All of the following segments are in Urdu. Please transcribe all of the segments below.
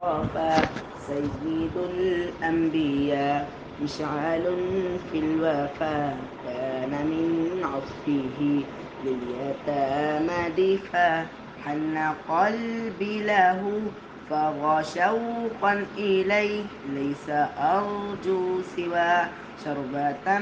المصطفى سيد الأنبياء مشعل في الوفا كان من عطفه لليتامى دفا حن قلبي له فاغ شوقا إليه ليس أرجو سوى شربة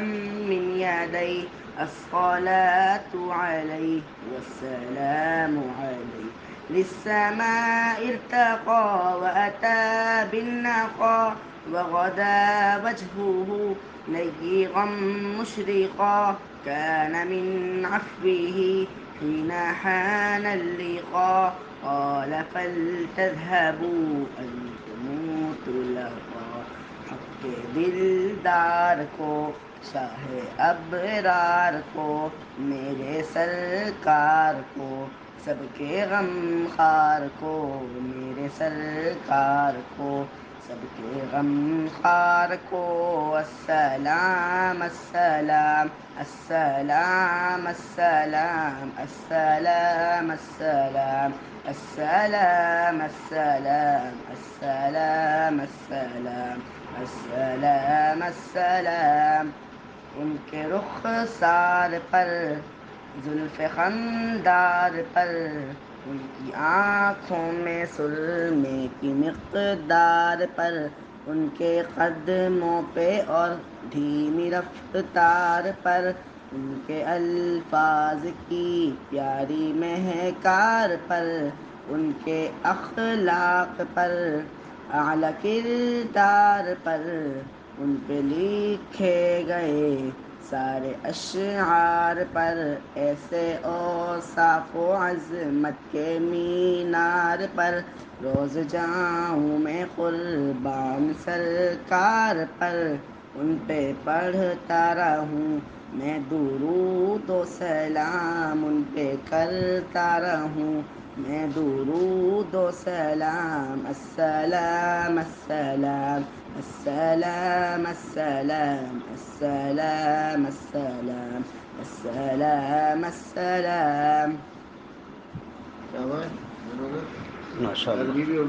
من يديه الصلاة عليه والسلام عليه للسماء ارتقى وأتى بالنقى وغدا وجهه نيغا مشرقا كان من عفوه حين حان اللقاء قال فلتذهبوا أنتم طلقا حق دلدار کو شاہ ابرار کو میرے سرکار کو سب کے غم خار کو میرے سرکار کو سب کے غم خار کو السلام السلام السلام السلام السلام السلام السلام السلام السلام السلام السلام السلام ان کے رخسار پر زلف خندار پر ان کی آنکھوں میں سرمے کی مقدار پر ان کے قدموں پہ اور دھیمی رفتار پر ان کے الفاظ کی پیاری مہکار پر ان کے اخلاق پر اعلیٰ کردار پر ان پہ لکھے گئے سارے اشعار پر ایسے اوصاف و عظمت کے مینار پر روز جاؤں میں قربان سرکار پر ان پہ پڑھتا رہوں میں درود و سلام ان پہ کرتا رہوں میں درود و سلام السلام السلام السلام السلام السلام السلام السلام السلام. ماشاء اللہ.